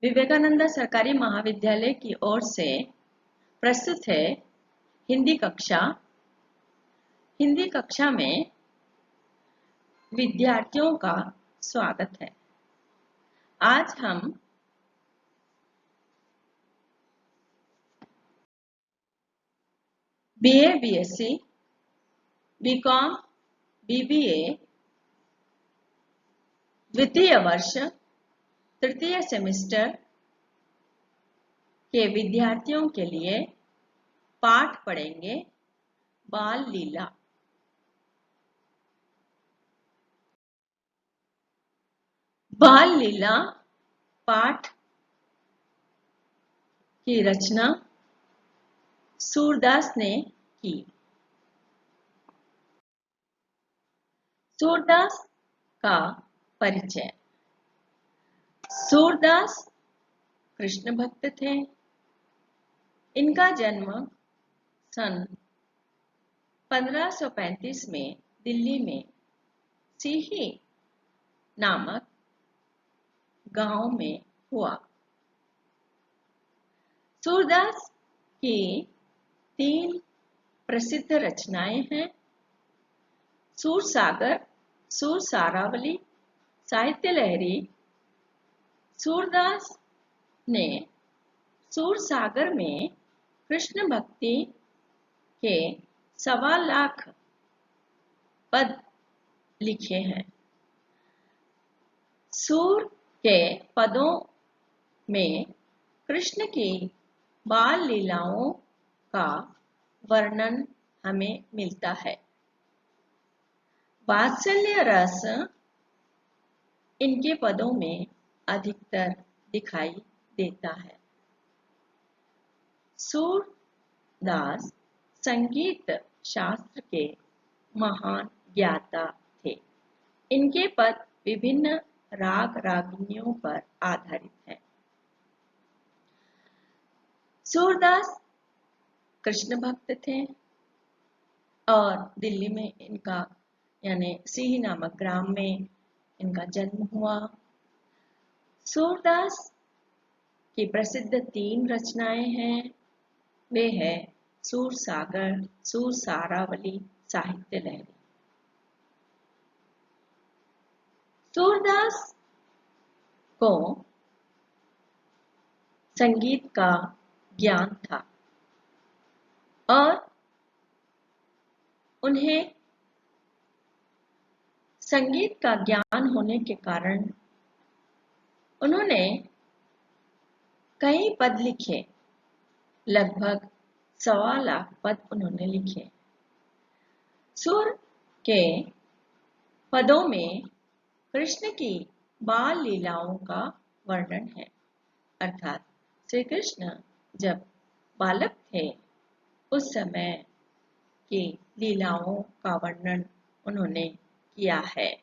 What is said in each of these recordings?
विवेकानंद सरकारी महाविद्यालय की ओर से प्रस्तुत है हिंदी कक्षा। हिंदी कक्षा में विद्यार्थियों का स्वागत है। आज हम बीए, बीएससी, बीकॉम, बीबीए द्वितीय वर्ष तृतीय सेमेस्टर के विद्यार्थियों के लिए पाठ पढ़ेंगे बाल लीला। बाल लीला पाठ की रचना सूरदास ने की। सूरदास का परिचय। सूरदास कृष्ण भक्त थे। इनका जन्म सन 1535 में दिल्ली में सीही नामक गांव में हुआ। सूरदास की 3 प्रसिद्ध रचनाएं हैं। सूरसागर, सूरसारावली, साहित्य लहरी। सूरदास ने सूरसागर में कृष्ण भक्ति के 1.25 लाख पद लिखे हैं। सूर के पदों में कृष्ण की बाल लीलाओं का वर्णन हमें मिलता है। वात्सल्य रस इनके पदों में अधिकतर दिखाई देता है। सूरदास संगीत शास्त्र के महान ज्ञाता थे। इनके पद विभिन्न राग रागिनियों पर आधारित हैं। सूरदास कृष्ण भक्त थे और दिल्ली में इनका यानी सीही नामक ग्राम में इनका जन्म हुआ। सूरदास की प्रसिद्ध 3 रचनाएं हैं। वे है सूरसागर, सूरसारावली, साहित्य लहरी। सूरदास को संगीत का ज्ञान था और उन्हें संगीत का ज्ञान होने के कारण उन्होंने कई पद लिखे। लगभग 1.25 लाख पद उन्होंने लिखे। सूर के पदों में कृष्ण की बाल लीलाओं का वर्णन है। अर्थात श्री कृष्ण जब बालक थे उस समय की लीलाओं का वर्णन उन्होंने किया है।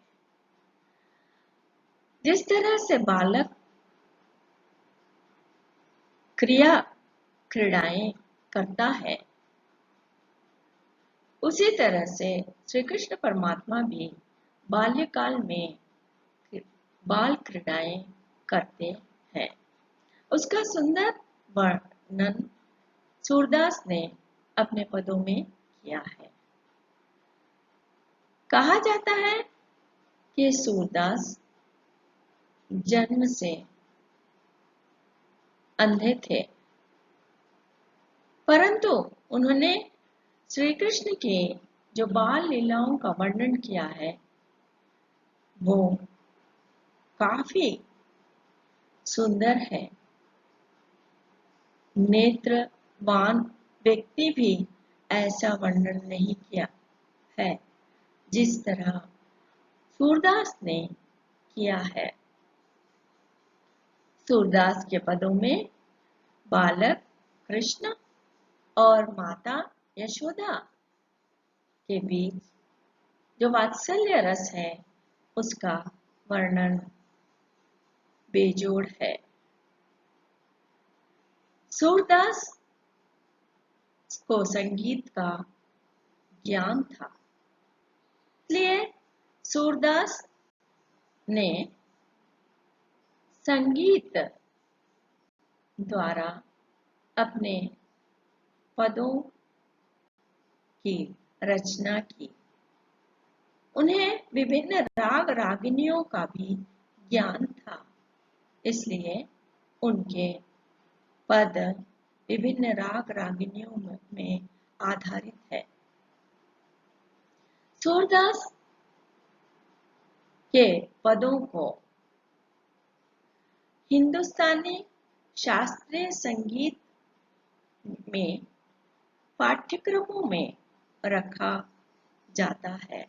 जिस तरह से बालक क्रीड़ाएं करता है उसी तरह से श्री कृष्ण परमात्मा भी बाल्यकाल में बाल क्रीड़ाएं करते हैं। उसका सुंदर वर्णन सूरदास ने अपने पदों में किया है। कहा जाता है कि सूरदास जन्म से अंधे थे, परंतु उन्होंने श्री कृष्ण की जो बाल लीलाओं का वर्णन किया है वो काफी सुंदर है। नेत्रवान व्यक्ति भी ऐसा वर्णन नहीं किया है जिस तरह सूरदास ने किया है। सूरदास के पदों में बालक कृष्ण और माता यशोदा के बीच जो वात्सल्य रस है उसका वर्णन बेजोड़ है। सूरदास को संगीत का ज्ञान था, इसलिए सूरदास ने संगीत द्वारा अपने पदों की रचना की। उन्हें विभिन्न राग रागिनियों का भी ज्ञान था, इसलिए उनके पद विभिन्न राग रागिनियों में आधारित है। सूरदास के पदों को हिंदुस्तानी शास्त्रीय संगीत में पाठ्यक्रमों में रखा जाता है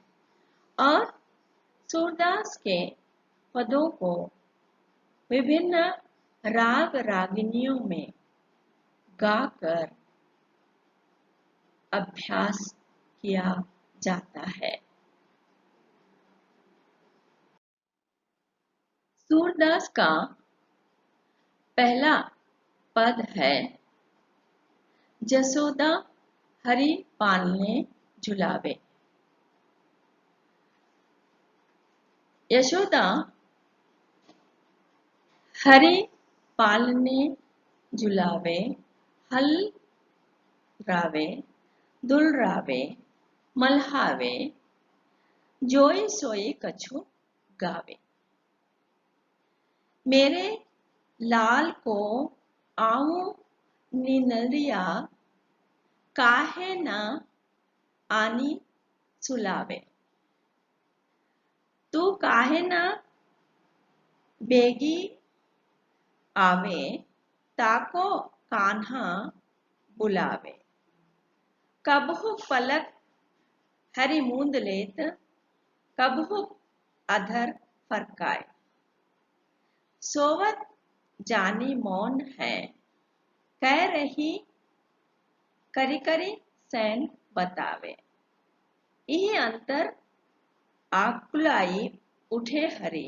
और सूरदास के पदों को विभिन्न राग रागिनियों में गाकर अभ्यास किया जाता है। सूरदास का पहला पद है, जसोदा हरि पालने झुलावे। यशोदा हरि पालने झुलावे, हल रावे, दुलरावे, मल्हावे, जोई सोई कछु गावे। मेरे लाल को आऊं निनरिया, काहे न आनी सुलावे। तू काहे न बेगी आवे, ताको कान्हा बुलावे। कबहु पलक हरि मूंद लेत, कबहु अधर फरकाए। सोवत जानी मौन है, कह रही करी करी सैन बतावे। यही अंतर आकुलाई उठे हरि,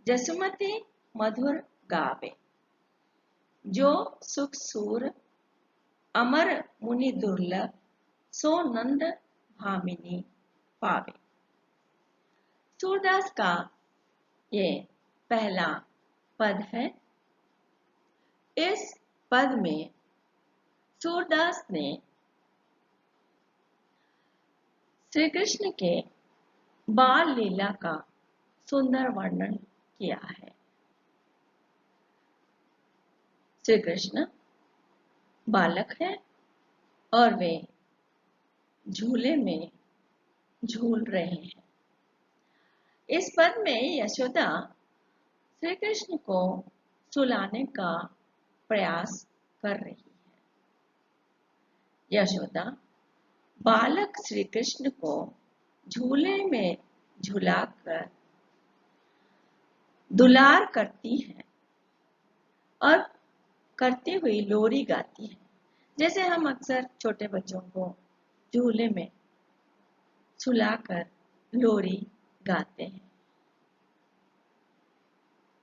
जसुमती मधुर गावे। जो सुख सूर अमर मुनि दुर्लभ, सो नंद भामिनी पावे। सूरदास का ये पहला पद है। इस पद में सूरदास ने श्री कृष्ण के बाल लीला का सुंदर वर्णन किया है। श्री कृष्ण बालक है और वे झूले में झूल रहे हैं। इस पद में यशोदा श्री कृष्ण को सुलाने का प्रयास कर रही है। यशोदा बालक श्री कृष्ण को झूले में झुलाकर दुलार करती है और करती हुई लोरी गाती है, जैसे हम अक्सर छोटे बच्चों को झूले में सुलाकर लोरी गाते हैं।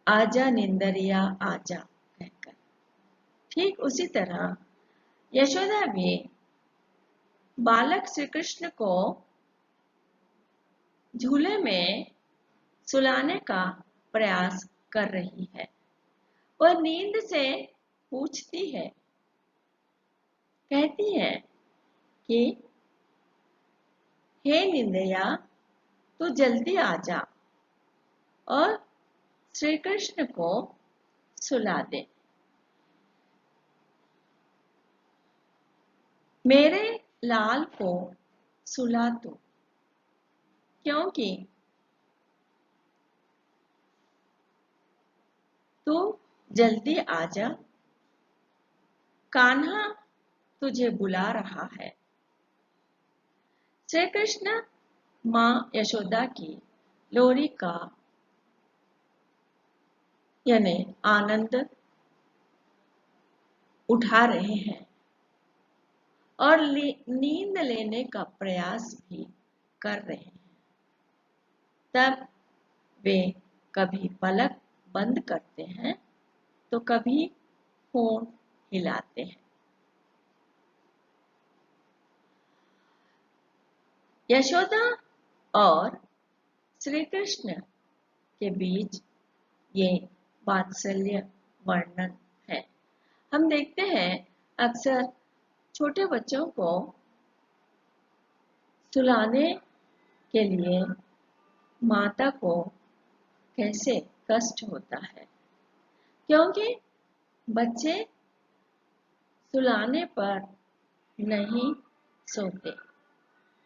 आजा निंदरिया आजा कहकर। ठीक उसी तरह यशोदा भी बालक श्री कृष्ण को झूले में सुलाने का प्रयास कर रही है। वह नींद से पूछती है, कहती है कि हे निंदया, तू जल्दी आ जा और श्री कृष्ण को सुला दे। मेरे लाल को सुला दो, क्योंकि तू जल्दी आ जा, कान्हा तुझे बुला रहा है। श्री कृष्ण मां यशोदा की लोरी का यानी आनंद उठा रहे हैं और नींद लेने का प्रयास भी कर रहे हैं। तब वे कभी पलक बंद करते हैं तो कभी होंठ हिलाते हैं। यशोदा और श्री कृष्ण के बीच ये वात्सल्य वर्णन है। हम देखते हैं अक्सर छोटे बच्चों को सुलाने के लिए माता को कैसे कष्ट होता है, क्योंकि बच्चे सुलाने पर नहीं सोते।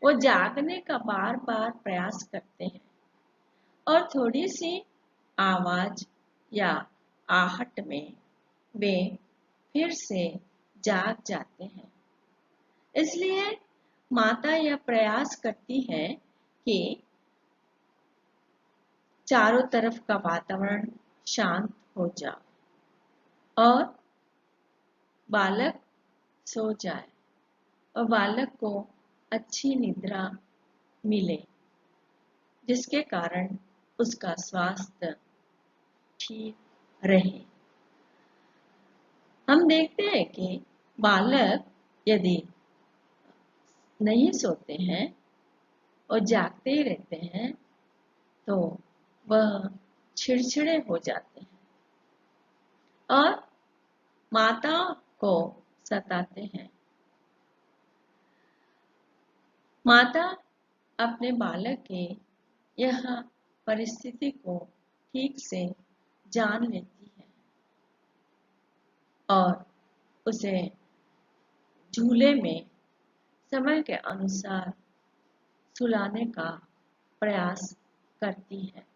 वो जागने का बार बार प्रयास करते हैं और थोड़ी सी आवाज या आहट में वे फिर से जाग जाते हैं। इसलिए माता यह प्रयास करती है कि चारों तरफ का वातावरण शांत हो जाए और बालक सो जाए और बालक को अच्छी निद्रा मिले, जिसके कारण उसका स्वास्थ्य ठीक रहे। हम देखते हैं कि बालक यदि नहीं सोते हैं और जागते ही रहते हैं तो वह चिड़चिड़े हो जाते हैं और माता को सताते हैं। माता अपने बालक के यह परिस्थिति को ठीक से जान लेती है और उसे झूले में समय के अनुसार सुलाने का प्रयास करती है।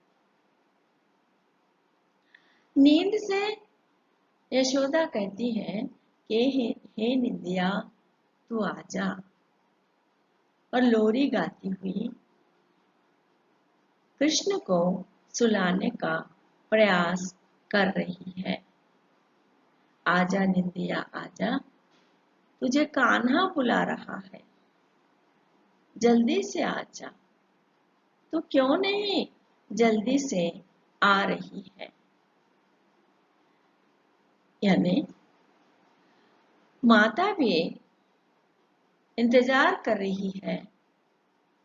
नींद से यशोदा कहती है कि हे निंदिया तू आजा, और लोरी गाती हुई कृष्ण को सुलाने का प्रयास कर रही है। आजा निंदिया आजा, तुझे कान्हा बुला रहा है, जल्दी से आजा। तू क्यों नहीं जल्दी से आ रही है? यानी माता भी इंतजार कर रही है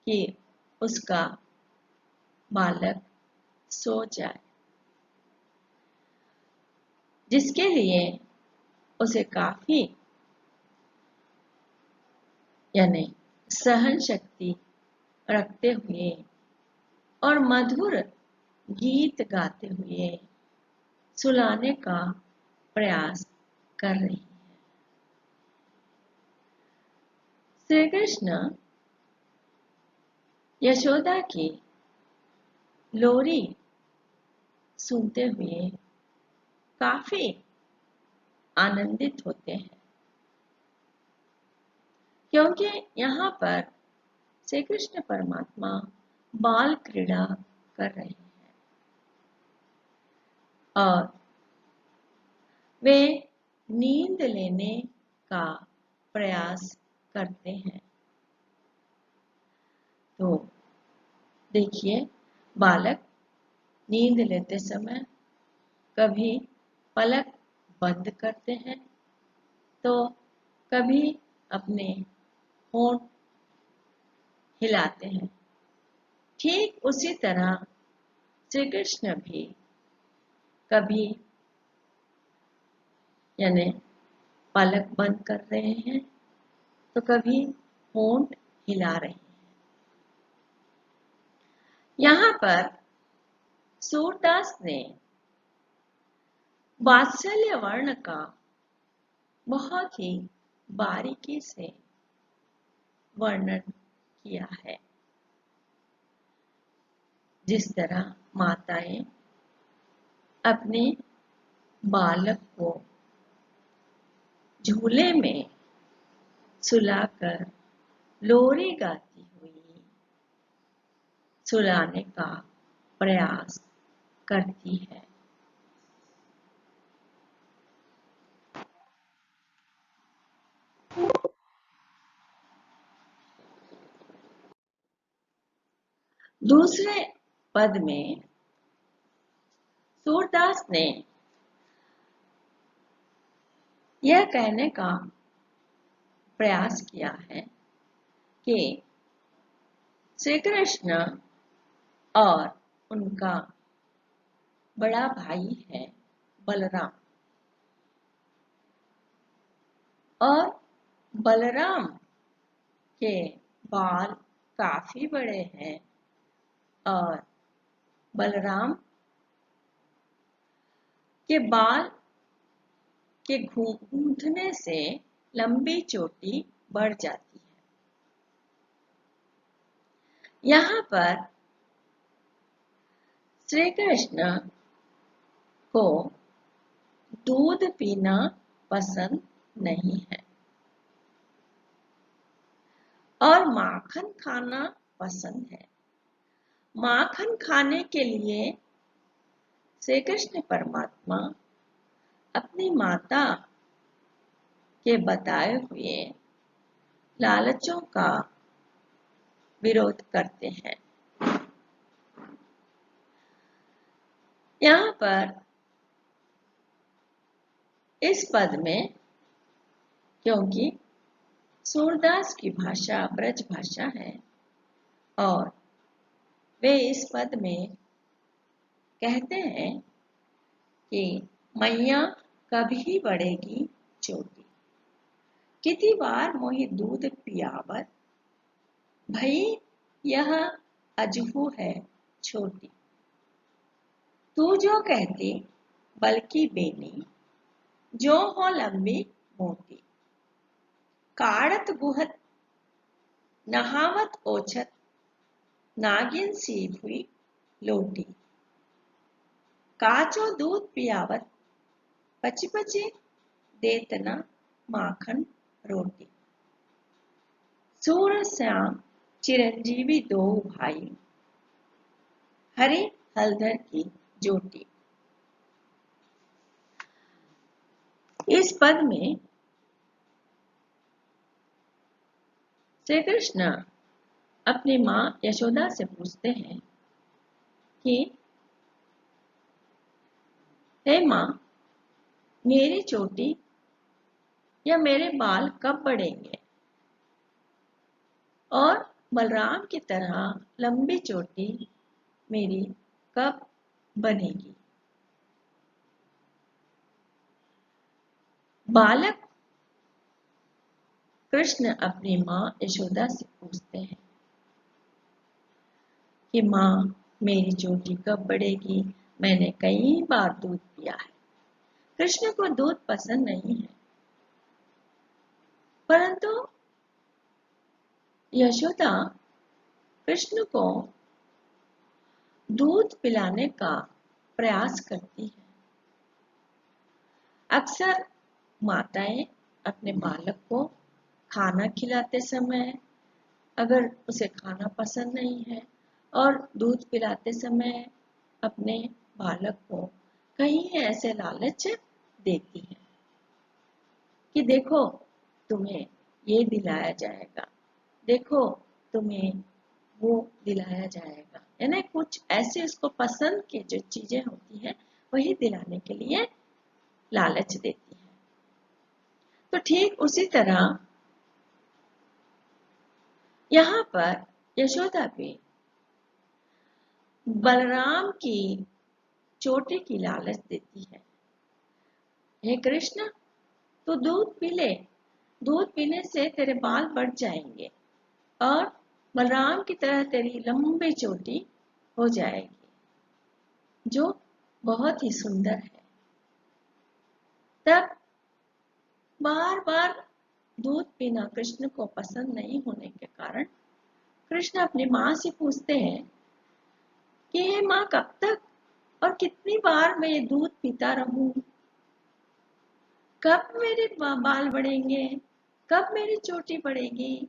कि उसका बालक सो जाए, जिसके लिए उसे काफी यानी सहन शक्ति रखते हुए और मधुर गीत गाते हुए सुलाने का प्रयास कर रही है। श्री कृष्ण यशोदा की लोरी सुनते हुए काफी आनंदित होते हैं, क्योंकि यहाँ पर श्री कृष्ण परमात्मा बाल क्रीड़ा कर रहे हैं और वे नींद लेने का प्रयास करते हैं। तो देखिए, बालक नींद लेते समय कभी पलक बंद करते हैं तो कभी अपने होंठ हिलाते हैं। ठीक उसी तरह श्री कृष्ण भी कभी यानी पलक बंद कर रहे हैं तो कभी होंठ हिला रहे हैं। यहाँ पर सूरदास ने वात्सल्य वर्ण का बहुत ही बारीकी से वर्णन किया है। जिस तरह माताएं अपने बालक को झूले में सुलाकर लोरी गाती हुई सुलाने का प्रयास करती है। दूसरे पद में सूरदास ने यह कहने का प्रयास किया है कि श्री कृष्ण और उनका बड़ा भाई है बलराम, और बलराम के बाल काफी बड़े हैं और बलराम के बाल के गूंथने से लंबी चोटी बढ़ जाती है। यहाँ पर श्री कृष्ण को दूध पीना पसंद नहीं है और माखन खाना पसंद है। माखन खाने के लिए श्री कृष्ण परमात्मा अपनी माता के बताए हुए लालचों का विरोध करते हैं। यहाँ पर इस पद में, क्योंकि सूरदास की भाषा ब्रज भाषा है और वे इस पद में कहते हैं कि मैया कभी बढ़ेगी चोटी, कितनी बार मोहि दूध पियावत, भई यह अजहू है छोटी। तू जो कहती बल्कि बेनी, जो हो लंबी मोटी। काढ़त गुहत नहावत ओछत, नागिन सी हुई लोटी। काचो दूध पियावत, पची पची देतना माखन रोटी। सूर श्याम चिरंजीवी दो भाई, हरि हलधर की जोटी। इस पद में श्री कृष्ण अपनी मां यशोदा से पूछते हैं कि हे मां, मेरी चोटी या मेरे बाल कब बढ़ेंगे और बलराम की तरह लंबी चोटी मेरी कब बनेगी। बालक कृष्ण अपनी मां यशोदा से पूछते हैं कि मां, मेरी चोटी कब बढ़ेगी, मैंने कई बार दूध पिया है। कृष्ण को दूध पसंद नहीं है, परंतु यशोदा कृष्ण को दूध पिलाने का प्रयास करती है। अक्सर माताएं अपने बालक को खाना खिलाते समय अगर उसे खाना पसंद नहीं है और दूध पिलाते समय अपने बालक को कहीं ऐसे लालच देती है कि देखो तुम्हें ये दिलाया जाएगा, देखो तुम्हें वो दिलाया जाएगा, यानी कुछ ऐसे उसको पसंद की जो चीजें होती हैं वही दिलाने के लिए लालच देती है। तो ठीक उसी तरह यहाँ पर यशोदा भी बलराम की चोटी की लालच देती है। हे कृष्ण, तो दूध पी ले, दूध पीने से तेरे बाल बढ़ जाएंगे और बलराम की तरह तेरी लंबी चोटी हो जाएगी, जो बहुत ही सुंदर है। तब बार बार दूध पीना कृष्ण को पसंद नहीं होने के कारण कृष्ण अपनी मां से पूछते हैं कि हे मां, कब तक और कितनी बार मैं ये दूध पीता रहूं, कब मेरे बाल बढ़ेंगे, कब मेरी चोटी बढ़ेगी।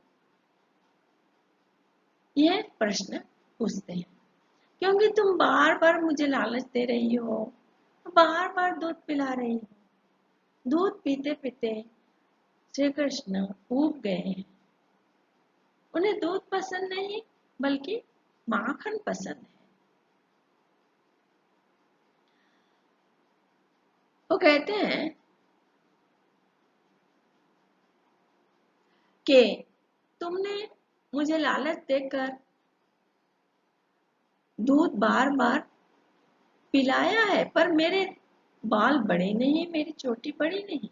यह प्रश्न पूछते हैं क्योंकि तुम बार बार मुझे लालच दे रही हो, बार बार दूध पिला रही हो। दूध पीते पीते श्री कृष्ण ऊब गए हैं। उन्हें दूध पसंद नहीं बल्कि माखन पसंद है। वो कहते हैं कि तुमने मुझे लालच देकर दूध बार बार पिलाया है, पर मेरे बाल बड़े नहीं, मेरी चोटी बड़ी नहीं।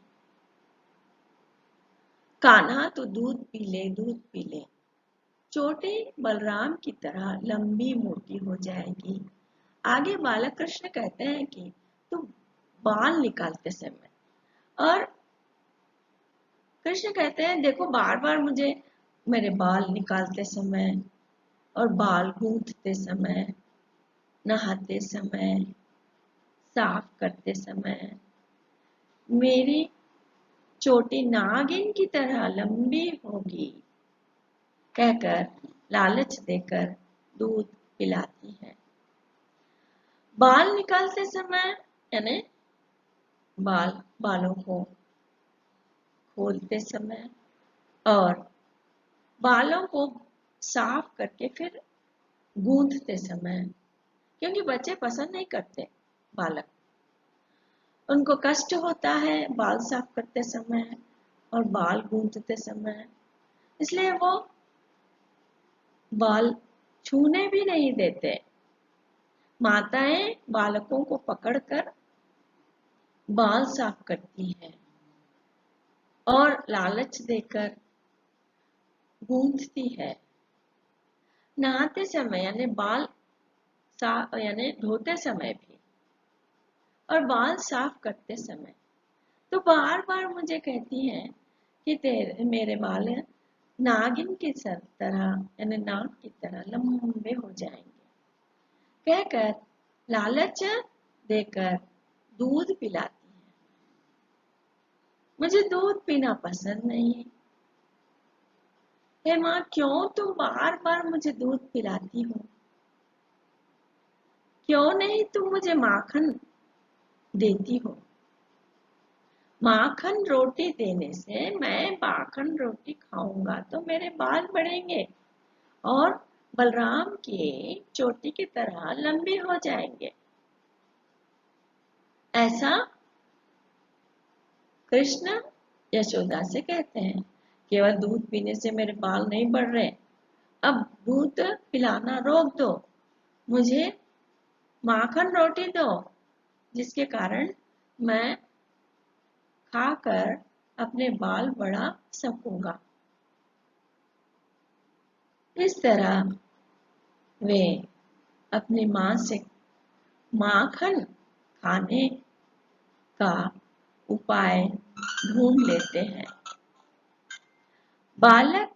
कान्हा तो दूध पी ले, दूध पी ले, छोटे बलराम की तरह लंबी मोटी हो जाएगी। आगे बालक कृष्ण कहते हैं कि तू बाल निकालते समय, और कृष्ण कहते हैं देखो बार बार मुझे मेरे बाल निकालते समय और बाल गूंथते समय, नहाते समय, साफ करते समय मेरी चोटी नागिन की तरह लंबी होगी, कहकर लालच देकर दूध पिलाती है। बाल निकालते समय यानी बालों को खोलते समय और बालों को साफ करके फिर गूंथते समय, क्योंकि बच्चे पसंद नहीं करते, बालक उनको कष्ट होता है बाल साफ करते समय और बाल गूंथते समय, इसलिए वो बाल छूने भी नहीं देते। माताएं बालकों को पकड़कर बाल साफ करती हैं और लालच देकर गूंथती है। नहाते समय यानी बाल साफ यानी धोते समय भी और बाल साफ करते समय तो बार बार मुझे कहती हैं कि तेरे मेरे बाल नागिन की तरह यानी नाग की तरह लंबे हो जाएंगे, कहकर लालच देकर दूध पिलाती है। मुझे दूध पीना पसंद नहीं है, हे माँ क्यों तुम बार बार मुझे दूध पिलाती हो? क्यों नहीं तुम मुझे माखन देती हो? माखन रोटी देने से मैं माखन रोटी खाऊंगा तो मेरे बाल बढ़ेंगे और बलराम की चोटी की तरह लंबी हो जाएंगे। ऐसा कृष्ण यशोदा से कहते हैं। केवल दूध पीने से मेरे बाल नहीं बढ़ रहे, अब दूध पिलाना रोक दो, मुझे माखन रोटी दो जिसके कारण मैं खाकर अपने बाल बढ़ा सकूंगा। इस तरह वे अपनी मां से माखन खाने का उपाय ढूंढ लेते हैं। बालक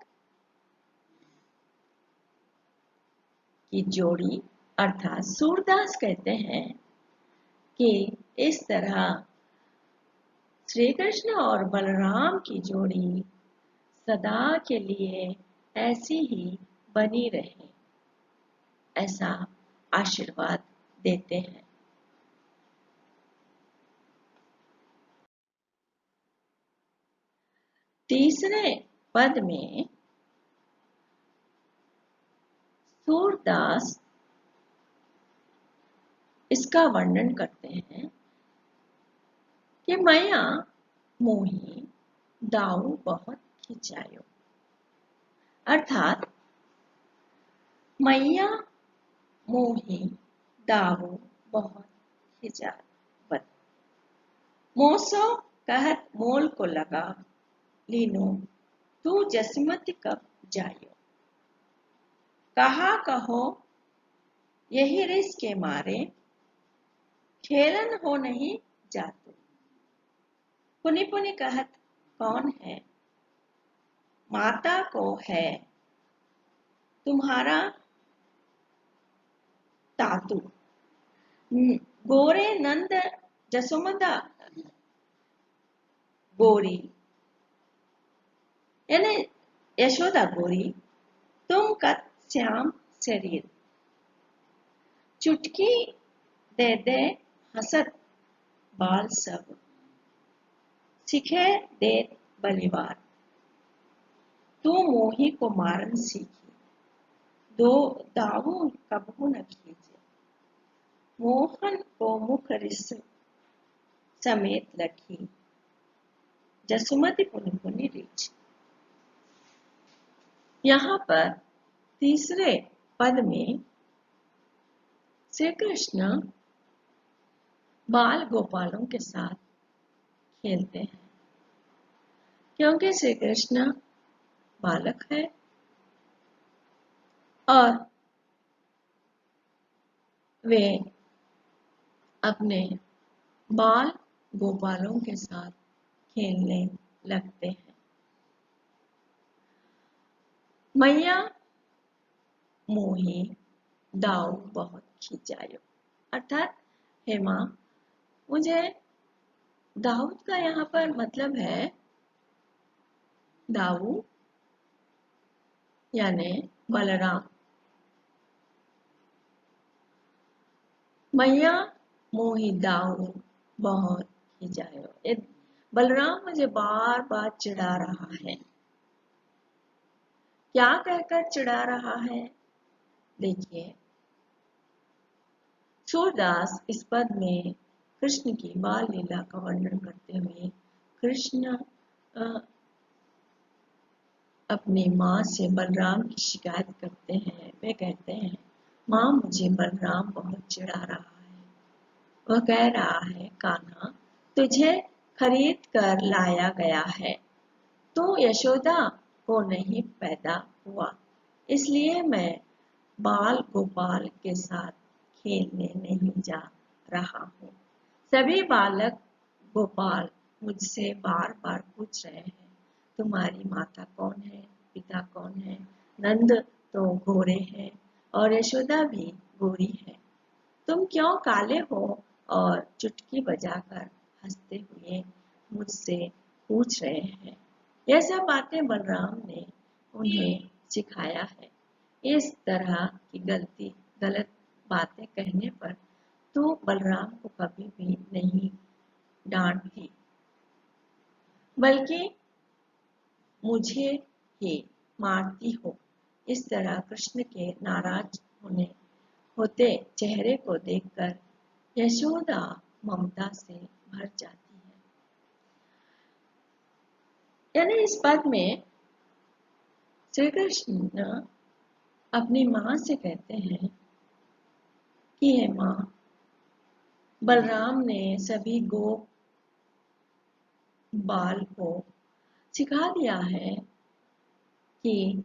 की जोड़ी अर्थात सूरदास कहते हैं कि इस तरह श्री कृष्ण और बलराम की जोड़ी सदा के लिए ऐसी ही बनी रहे, ऐसा आशीर्वाद देते हैं। तीसरे पद में सूरदास इसका वर्णन करते हैं कि मैया मोही दाऊ बहुत खिंचायो, अर्थात मैया मोही दाऊ बहुत खिंचावत, मोसो कहत मोल को लगा, लीनो तू जसमति कब जायो, कहा कहो यही रिस के मारे, खेलन हो नहीं जातु, पुनि पुनि कहत कौन है, माता को है तुम्हारा तातु, गोरे नंद जसोमदा गोरी यानी यशोदा गोरी, तुम कत श्याम शरीर, चुटकी दे दे हसत बाल सब, सिखे दे बलिवार, तू मोही को मारन सीखी, दो दाऊ कबहू न खींचे, मोहन को मुख रिस समेत लखी, जसुमति पुनि पुनि रीछ। यहाँ पर तीसरे पद में श्री कृष्ण बाल गोपालों के साथ खेलते हैं, क्योंकि श्री कृष्ण बालक है और वे अपने बाल गोपालों के साथ खेलने लगते हैं। मैया मोही दाऊ बहुत खिंचायो, अर्थात हे माँ, मुझे दाऊद का यहाँ पर मतलब है दाऊ यानी बलराम। मैया मोही दाऊ बहुत खिंचायो, ये बलराम मुझे बार बार चिढ़ा रहा है। क्या कहकर चिढ़ा रहा है? देखिए, सूरदास इस पद में कृष्ण की बाल लीला का वर्णन करते हुए कृष्ण अपनी माँ से बलराम की शिकायत करते हैं। वे कहते हैं, माँ, मुझे बलराम बहुत चिढ़ा रहा है। वह कह रहा है, कान्हा, तुझे खरीद कर लाया गया है, तू यशोदा को नहीं पैदा हुआ, इसलिए मैं बाल गोपाल के साथ खेलने नहीं जा रहा हूँ। सभी बालक गोपाल मुझसे बार बार पूछ रहे हैं, तुम्हारी माता कौन है, पिता कौन है? नंद तो गोरे हैं और यशोदा भी गोरी है, तुम क्यों काले हो? और चुटकी बजाकर हंसते हुए मुझसे पूछ रहे हैं। यह सब बातें बलराम ने उन्हें सिखाया है। इस तरह की गलत बातें कहने पर तो बलराम को कभी भी नहीं डांटती, बल्कि मुझे ही मारती हो। इस तरह कृष्ण के नाराज होते चेहरे को देखकर यशोदा ममता से भर जाती है। यानी इस पद में श्री कृष्ण अपनी माँ से कहते हैं कि हे माँ, बलराम ने सभी गोप बाल को सिखा दिया है कि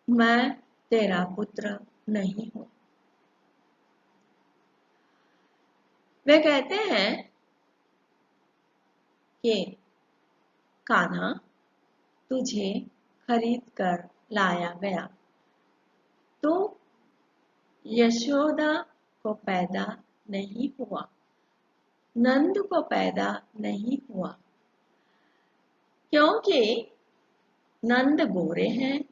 मैं तेरा पुत्र नहीं हूं। वे कहते हैं कि कान्हा, तुझे खरीद कर लाया गया, तो यशोदा को पैदा नहीं हुआ, नंद को पैदा नहीं हुआ, क्योंकि नंद गोरे हैं,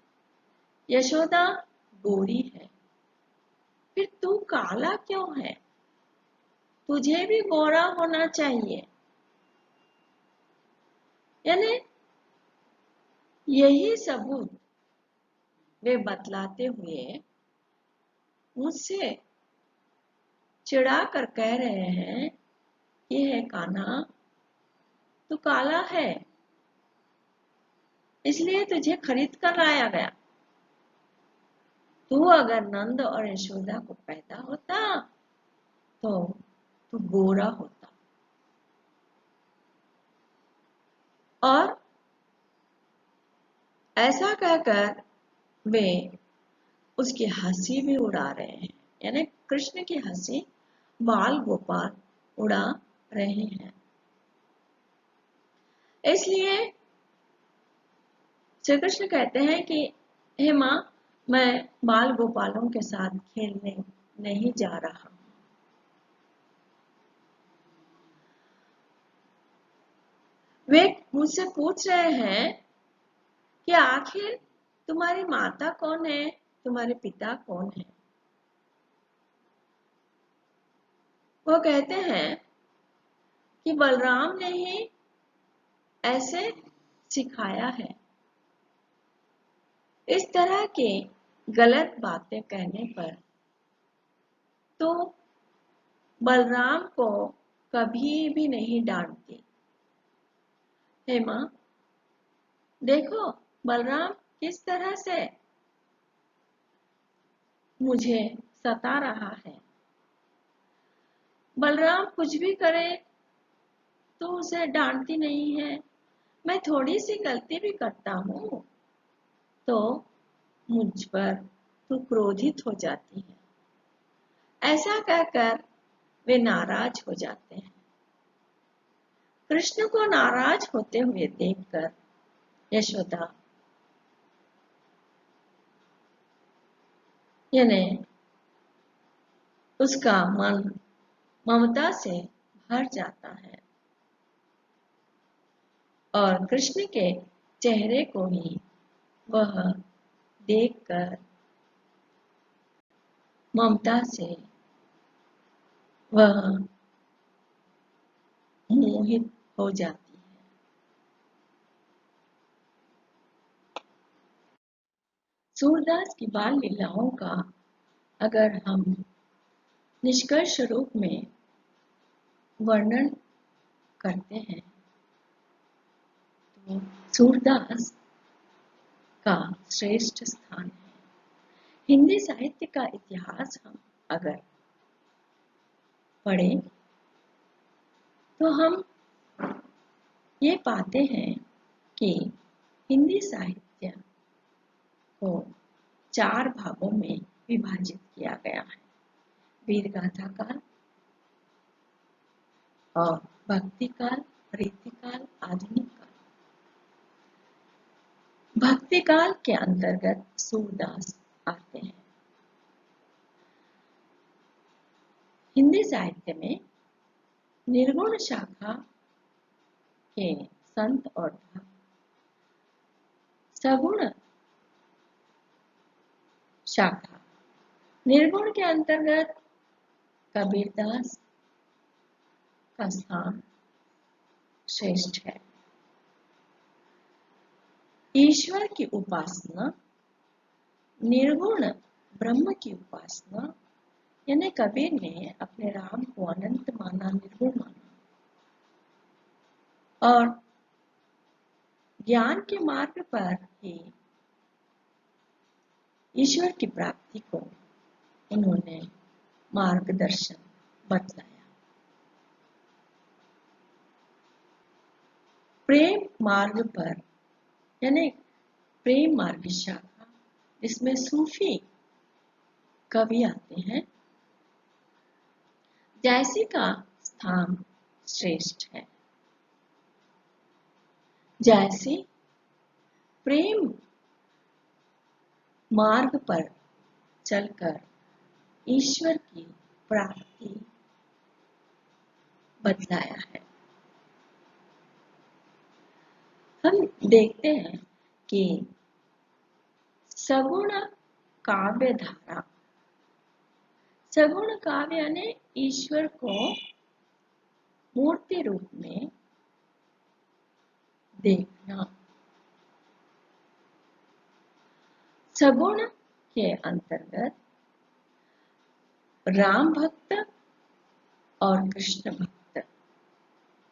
यशोदा गोरी है। फिर तू काला क्यों है? तुझे भी गोरा होना चाहिए। यानी यही सबूत वे बतलाते हुए मुझसे चिढ़ा कर कह रहे हैं कि है कान्हा, तू काला है, इसलिए तुझे खरीद कर लाया गया। तू अगर नंद और यशोदा को पैदा होता तो तू गोरा होता। और ऐसा कहकर वे उसकी हंसी भी उड़ा रहे हैं। यानी कृष्ण की हंसी बाल गोपाल उड़ा रहे हैं। इसलिए श्री कृष्ण कहते हैं कि हे माँ, मैं बाल गोपालों के साथ खेलने नहीं जा रहा। वे मुझसे पूछ रहे हैं कि आखिर तुम्हारी माता कौन है, तुम्हारे पिता कौन है? वो कहते हैं कि बलराम ने ही ऐसे सिखाया है। इस तरह के गलत बातें कहने पर तो बलराम को कभी भी नहीं डांटती। हे माँ, देखो बलराम किस तरह से मुझे सता रहा है। बलराम कुछ भी करे, तो उसे डांटती नहीं है। मैं थोड़ी सी गलती भी करता हूँ तो मुझ पर तू क्रोधित हो जाती है। ऐसा कहकर वे नाराज हो जाते हैं। कृष्ण को नाराज होते हुए देखकर यशोदा यानी उसका मन ममता से भर जाता है और कृष्ण के चेहरे को ही वह देखकर ममता से वह मोहित हो जाती है। सूरदास की बाल लीलाओं का अगर हम निष्कर्ष रूप में वर्णन करते हैं तो सूरदास का श्रेष्ठ स्थान है। हिंदी साहित्य का इतिहास हम अगर पढ़ें तो हम ये पाते हैं कि हिंदी साहित्य को 4 भागों में विभाजित किया गया है। वीरगाथा काल और भक्ति काल, रीति काल, आधुनिक काल। भक्ति काल के अंतर्गत सूरदास आते हैं। हिंदी साहित्य में निर्गुण शाखा के संत और भक्त, सगुण शाखा निर्गुण के अंतर्गत कबीरदास का स्थान श्रेष्ठ है। ईश्वर की उपासना, निर्गुण ब्रह्म की उपासना, यानी कबीर ने अपने राम को अनंत माना, निर्गुण माना और ज्ञान के मार्ग पर ही ईश्वर की प्राप्ति को उन्होंने मार्गदर्शन बतलाया। प्रेम मार्ग पर यानी प्रेम मार्ग शाखा जिसमें सूफी कवि आते हैं, जैसी का स्थान श्रेष्ठ है। जैसी प्रेम मार्ग पर चलकर ईश्वर की प्राप्ति बतलाया है। हम देखते हैं कि सगुण काव्य धारा, सगुण काव्य यानी ईश्वर को मूर्ति रूप में देखना। सगुण के अंतर्गत राम भक्त और कृष्ण भक्त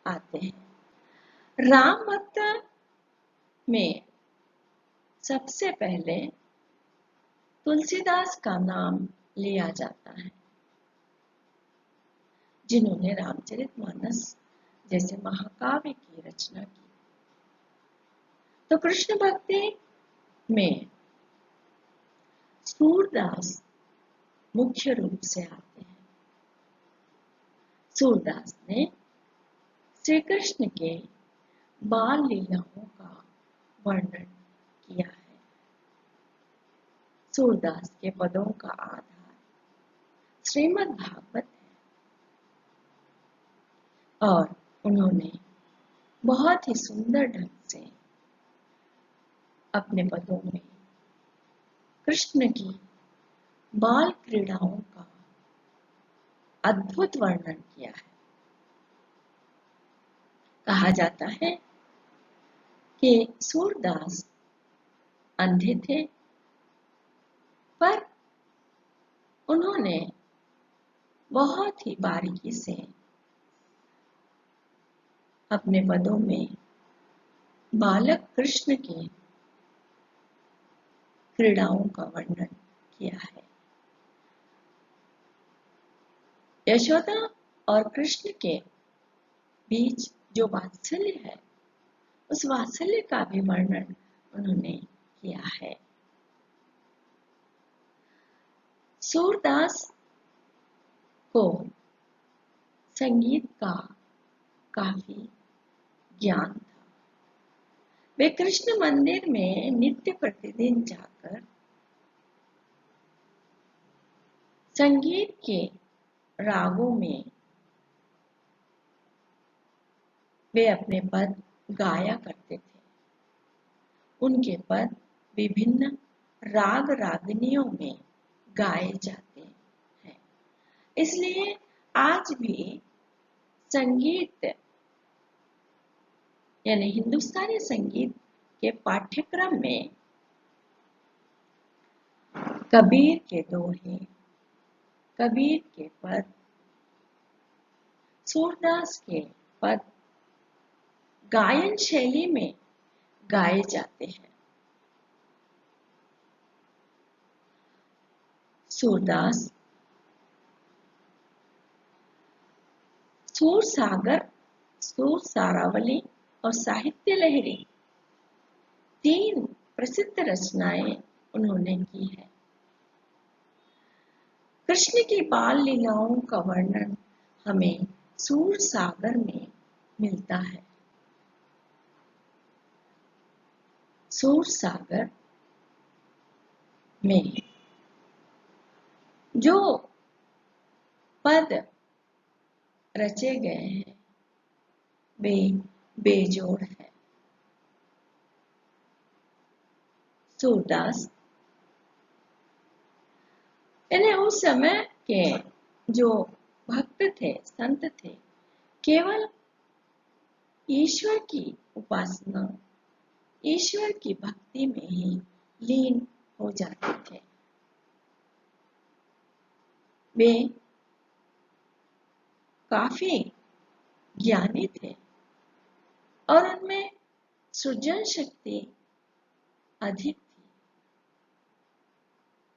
आते हैं। राम भक्त में सबसे पहले तुलसीदास का नाम लिया जाता है, जिन्होंने रामचरितमानस जैसे महाकाव्य की रचना की। तो कृष्ण भक्ति में सूरदास मुख्य रूप से आते हैं। सूरदास ने श्री कृष्ण के बाल लीलाओं का वर्णन किया है। सूरदास के पदों का आधार श्रीमद् भागवत है और उन्होंने बहुत ही सुंदर ढंग से अपने पदों में कृष्ण की बाल क्रीड़ाओं का अद्भुत वर्णन किया है। कहा जाता है कि सूरदास अंधे थे, पर उन्होंने बहुत ही बारीकी से अपने पदों में बालक कृष्ण के क्रीड़ाओं का वर्णन किया है। यशोदा और कृष्ण के बीच जो वात्सल्य है, उस वात्सल्य का भी वर्णन उन्होंने किया है। सूरदास को संगीत का काफी ज्ञान था। वे कृष्ण मंदिर में नित्य प्रतिदिन जाकर संगीत के रागों में वे अपने पद गाया करते थे। उनके पद विभिन्न राग रागनियों में गाए जाते हैं। इसलिए आज भी संगीत यानी हिंदुस्तानी संगीत के पाठ्यक्रम में कबीर के दोहे, कबीर के पद, सूरदास के पद गायन शैली में गाए जाते हैं। सूरदास सूर सागर, सूर सारावली और साहित्य लहरी 3 प्रसिद्ध रचनाएं उन्होंने की है। कृष्ण की बाल लीलाओं का वर्णन हमें सूर सागर में मिलता है। सूर सागर में जो पद रचे गए हैं वे बेजोड़ है। सूरदास यानी उस समय के जो भक्त थे, संत थे, केवल ईश्वर की उपासना, ईश्वर की भक्ति में ही लीन हो जाते थे। वे काफी ज्ञानी थे और उनमें सृजन शक्ति अधिक थी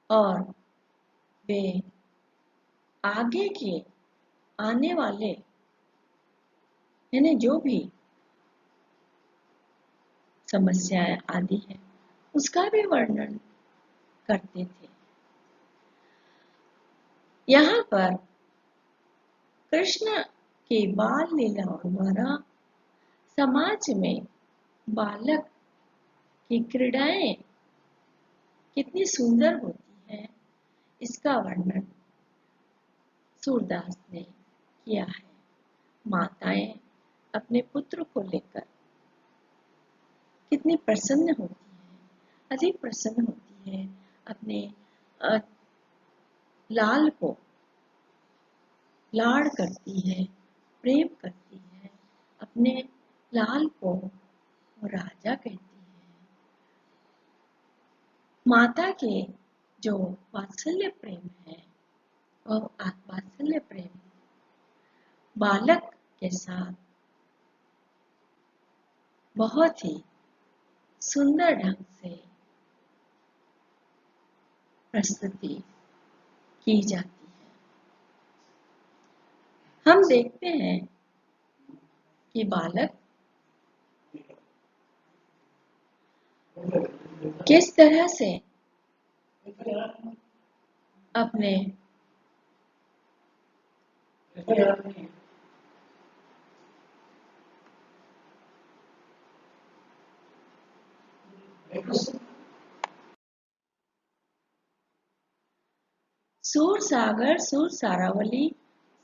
और वे आगे के आने वाले यानी जो भी समस्याएं आदि है उसका भी वर्णन करते थे। यहाँ पर कृष्ण के बाल लीलाओं द्वारा समाज में बालक की क्रीड़ाएं कितनी सुंदर होती है, इसका वर्णन सूरदास ने किया है। माताएं अपने पुत्र को लेकर कितनी प्रसन्न होती है, अधिक प्रसन्न होती है, अपने लाल को लाड़ करती है, प्रेम करती है, अपने लाल को राजा कहती है। माता के जो वात्सल्य प्रेम है और वात्सल्य प्रेम बालक के साथ बहुत ही सुंदर ढंग से प्रस्तुति की जाती है। हम देखते हैं कि बालक किस तरह से अपने सूर सागर, सूर सारावली,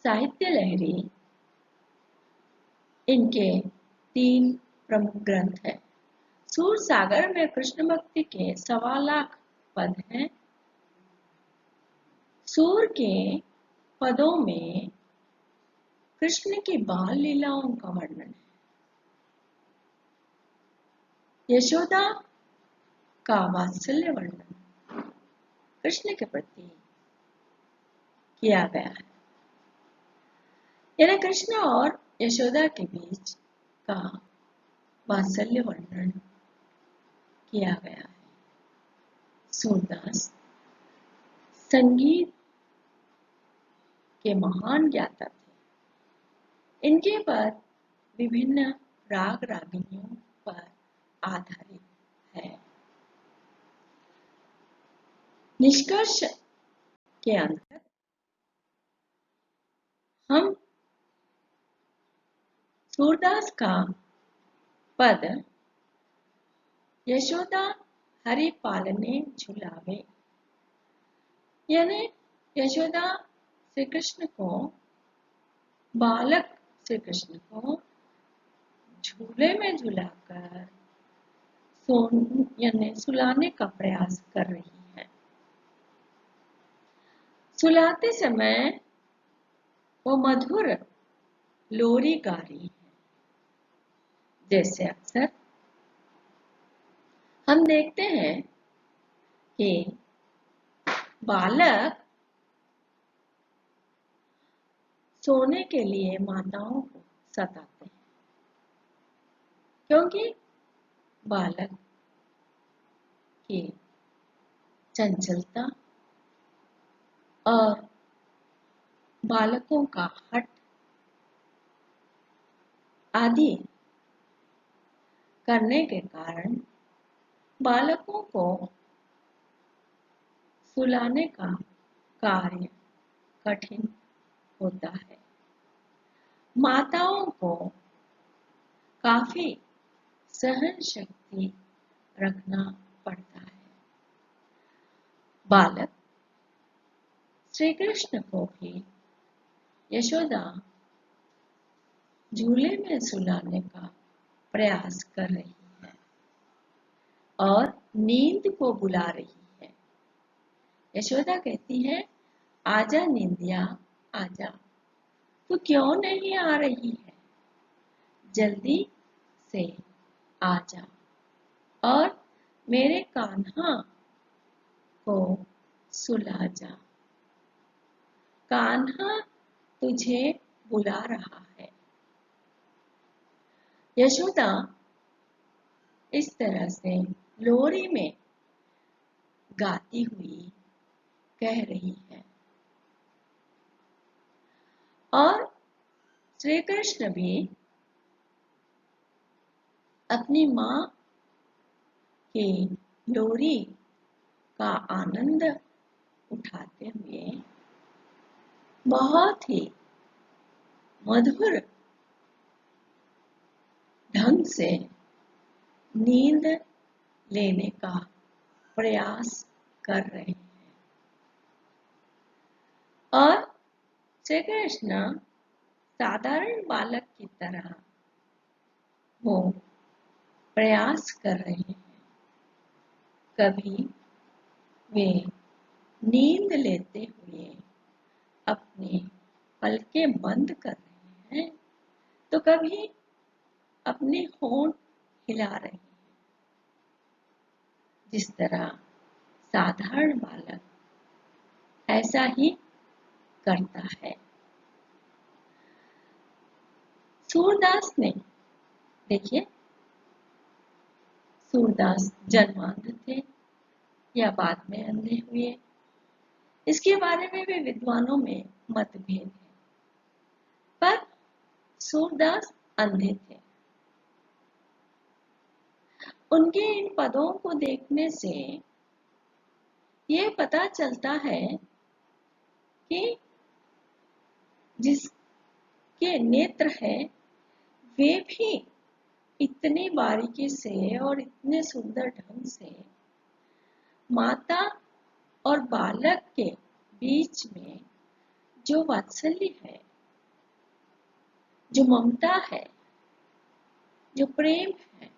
साहित्य लहरी इनके 3 प्रमुख ग्रंथ हैं। सूर सागर में कृष्ण भक्ति के 1.25 लाख पद हैं। सूर के पदों में कृष्ण की बाल लीलाओं का वर्णन है। यशोदा का वात्सल्य वर्णन कृष्ण के प्रति किया गया है। यानी कृष्ण और यशोदा के बीच का वात्सल्य वर्णन किया गया है। सूरदास संगीत के महान ज्ञाता थे। इनके पद विभिन्न राग रागिनियों पर आधारित है। निष्कर्ष के अंतर हम सूरदास का पद यशोदा हरि पालने झुलावे, यानी यशोदा श्री कृष्ण को, बालक श्री कृष्ण को झूले में झुलाकर यानी सुलाने का प्रयास कर रही है। सुलाते समय वो मधुर लोरी गा रही है। जैसे अक्सर हम देखते हैं कि बालक सोने के लिए माताओं को सताते हैं, क्योंकि बालक की चंचलता और बालकों का हठ आदि करने के कारण बालकों को सुलाने का कार्य कठिन होता है। माताओं को काफी सहन शक्ति रखना पड़ता है। बालक श्री कृष्ण को भी यशोदा झूले में सुलाने का प्रयास कर रही है और नींद को बुला रही है। यशोदा कहती है, आजा निंदिया आजा, तू क्यों नहीं आ रही है, जल्दी से आजा और मेरे कान्हा को सुला जा। कान्हा तुझे बुला रहा है। यशोदा इस तरह से लोरी में गाती हुई कह रही है और श्री कृष्ण भी अपनी माँ की लोरी का आनंद उठाते हुए बहुत ही मधुर ढंग से नींद लेने का प्रयास कर रहे हैं। और श्री कृष्ण साधारण बालक की तरह वो प्रयास कर रहे हैं। कभी वे नींद लेते हुए अपने पलकें बंद कर रहे हैं, तो कभी अपने होंठ हिला रहे हैं। जिस तरह साधारण बालक ऐसा ही करता है। सूरदास ने, देखिए, सूरदास जन्मांध थे या बाद में अंधे हुए, इसके बारे में भी विद्वानों में मतभेद है, पर सूरदास अंधे थे। उनके इन पदों को देखने से ये पता चलता है कि जिसके नेत्र है वे भी इतनी बारीकी से और इतने सुंदर ढंग से माता और बालक के बीच में जो वात्सल्य है, जो ममता है, जो प्रेम है,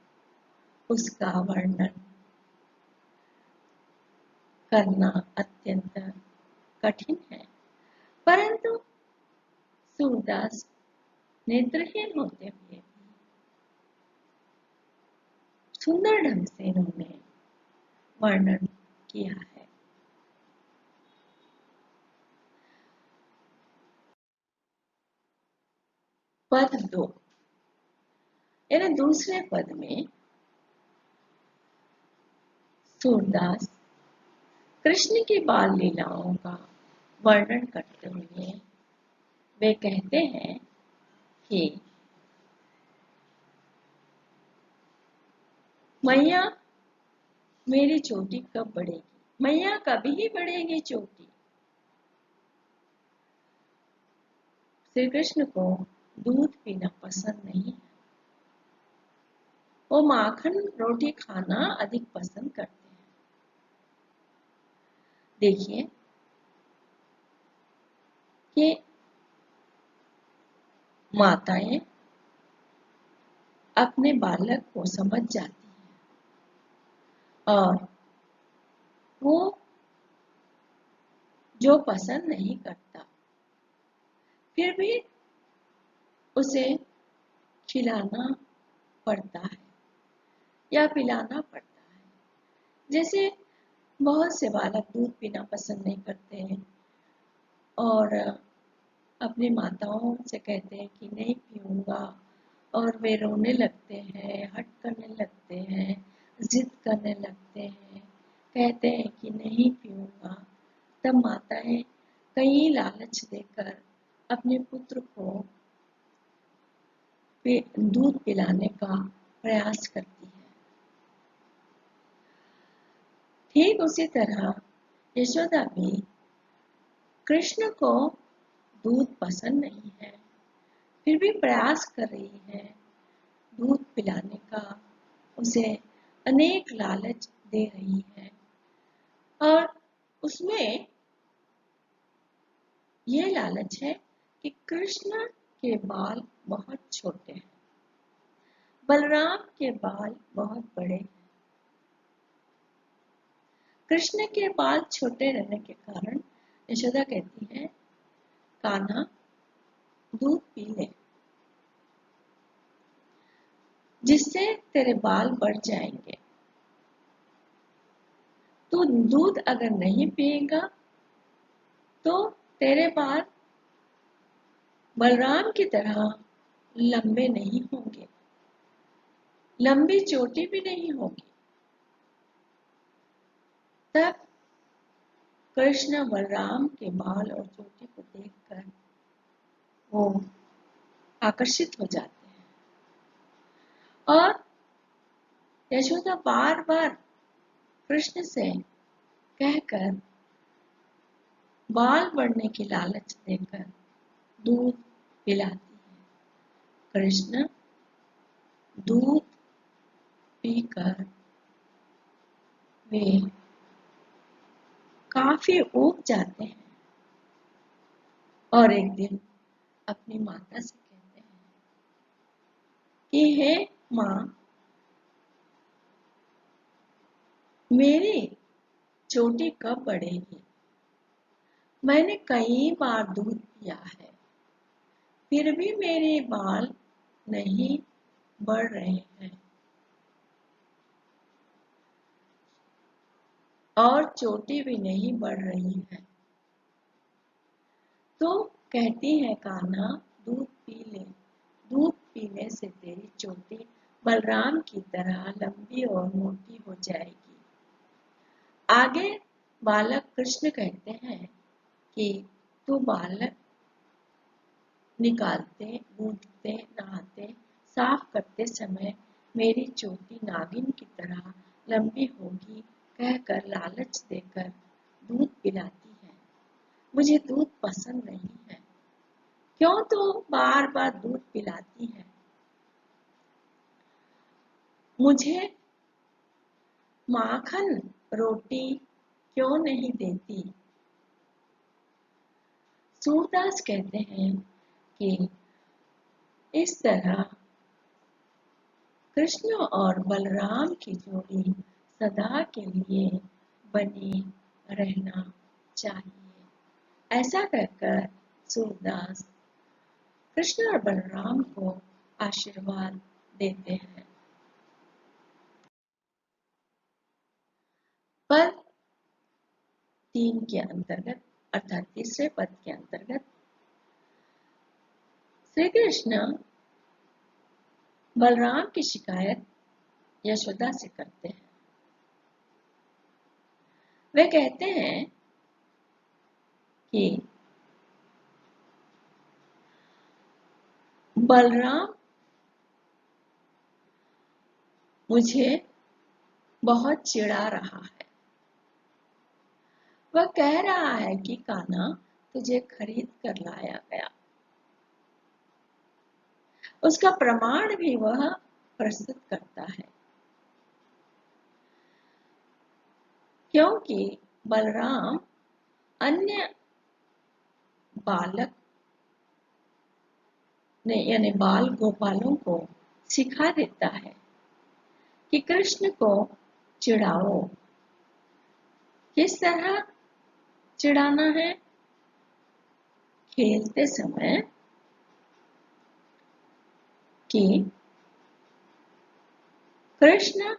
उसका वर्णन करना अत्यंत कठिन है। परंतु सूरदास नेत्रहीन होते हुए सुंदर ढंग से इन्होंने वर्णन किया है। पद 2, यानी दूसरे पद में सूरदास कृष्ण की बाल लीलाओं का वर्णन करते हुए वे कहते हैं कि मैया मेरी चोटी कब बढ़ेगी? मैया कभी ही बढ़ेगी चोटी। श्री कृष्ण को दूध पीना पसंद नहीं है। वो माखन रोटी खाना अधिक पसंद करते हैं। देखिए कि माताएं अपने बालक को समझ जाती हैं और वो जो पसंद नहीं करता फिर भी उसे खिलाना पड़ता है या पिलाना पड़ता है। जैसे बहुत से बालक दूध पीना पसंद नहीं करते हैं और अपनी माताओं से कहते हैं कि नहीं पीऊंगा और वे रोने लगते हैं, हट करने लगते हैं, जिद करने लगते हैं, कहते हैं कि नहीं पीऊंगा। तब माताएं कई लालच देकर अपने पुत्र को दूध पिलाने का प्रयास करती है। ठीक उसी तरह यशोदा भी कृष्ण को दूध पसंद नहीं है, फिर भी प्रयास कर रही है दूध पिलाने का, उसे अनेक लालच दे रही है और उसमें यह लालच है कि कृष्ण के बाल बहुत छोटे हैं, बलराम के बाल बहुत बड़े हैं। कृष्ण के बाल छोटे रहने के कारण यशोदा कहती है कान्हा दूध पी ले, जिससे तेरे बाल बढ़ जाएंगे। तू दूध अगर नहीं पिएगा तो तेरे बाल बलराम की तरह लंबे नहीं होंगे, लंबी चोटी भी नहीं होगी। तब कृष्ण बलराम के बाल और चोटी को देखकर वो आकर्षित हो जाते हैं और यशोदा बार बार कृष्ण से कहकर बाल बढ़ने की लालच देकर दूध पिलाती है। कृष्ण दूध पीकर वे काफी ऊब जाते हैं और एक दिन अपनी माता से कहते हैं कि हे माँ, मेरी चोटी कब बढ़ेगी? मैंने कई बार दूध पिया है, फिर भी मेरे बाल नहीं बढ़ रहे हैं और चोटी भी नहीं बढ़ रही है। तो कहती है कान्हा दूध पी ले, दूध पीने से तेरी चोटी बलराम की तरह लंबी और मोटी हो जाएगी। आगे बालक कृष्ण कहते हैं कि तू बालक निकालते, गूंथते, नहाते, साफ करते समय मेरी चोटी नागिन की तरह लंबी होगी कहकर लालच देकर दूध पिलाती है। मुझे दूध पसंद नहीं है, क्यों तो बार बार दूध पिलाती है? मुझे माखन रोटी क्यों नहीं देती? सूरदास कहते हैं कि इस तरह कृष्ण और बलराम की जोड़ी सदा के लिए बनी रहना चाहिए। ऐसा कहकर सूरदास कृष्ण और बलराम को आशीर्वाद देते हैं। पद 3 के अंतर्गत अर्थात तीसरे पद के अंतर्गत श्री कृष्ण बलराम की शिकायत यशोदा से करते हैं। वे कहते हैं कि बलराम मुझे बहुत चिढ़ा रहा है। वह कह रहा है कि कान्हा तुझे खरीद कर लाया गया। उसका प्रमाण भी वह प्रस्तुत करता है, क्योंकि बलराम अन्य बालक ने यानी बाल गोपालों को सिखा देता है कि कृष्ण को चिढ़ाओ। किस तरह चिढ़ाना है? खेलते समय कि कृष्ण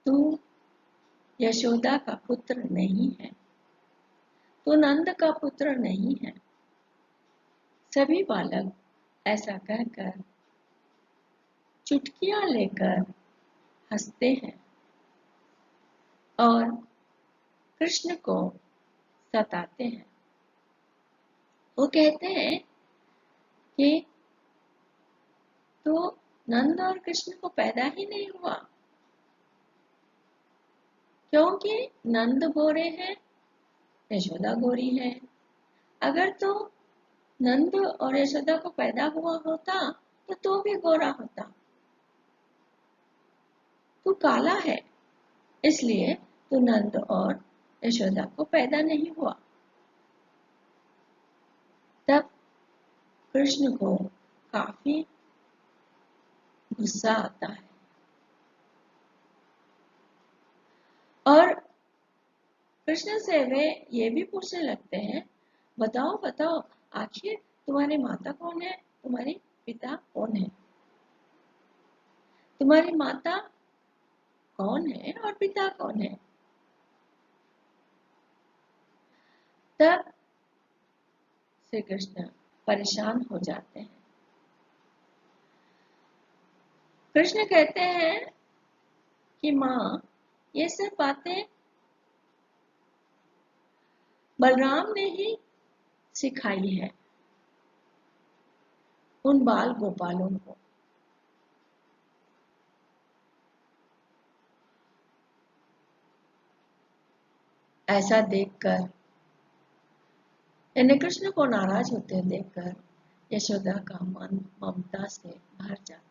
तू यशोदा का पुत्र नहीं है, तू नंद का पुत्र नहीं है। सभी बालक ऐसा कहकर चुटकियां लेकर हंसते हैं और कृष्ण को सताते हैं। वो कहते हैं कि तो नंद और कृष्ण को पैदा ही नहीं हुआ, क्योंकि नंद गोरे हैं, यशोदा गोरी है। अगर तो नंद और यशोदा को पैदा हुआ होता तो तू भी गोरा होता। तू काला है, इसलिए तू नंद और यशोदा को पैदा नहीं हुआ। तब कृष्ण को काफी गुस्सा आता है और कृष्ण से वे ये भी पूछने लगते हैं, बताओ बताओ, आखिर तुम्हारी माता कौन है, तुम्हारे पिता कौन है? तुम्हारी माता कौन है और पिता कौन है? तब श्री कृष्ण परेशान हो जाते हैं। कृष्ण कहते हैं कि माँ, ये सब बातें बलराम ने ही सिखाई है उन बाल गोपालों को। ऐसा देखकर यानी कृष्ण को नाराज होते देखकर यशोदा का मन ममता से भर जाता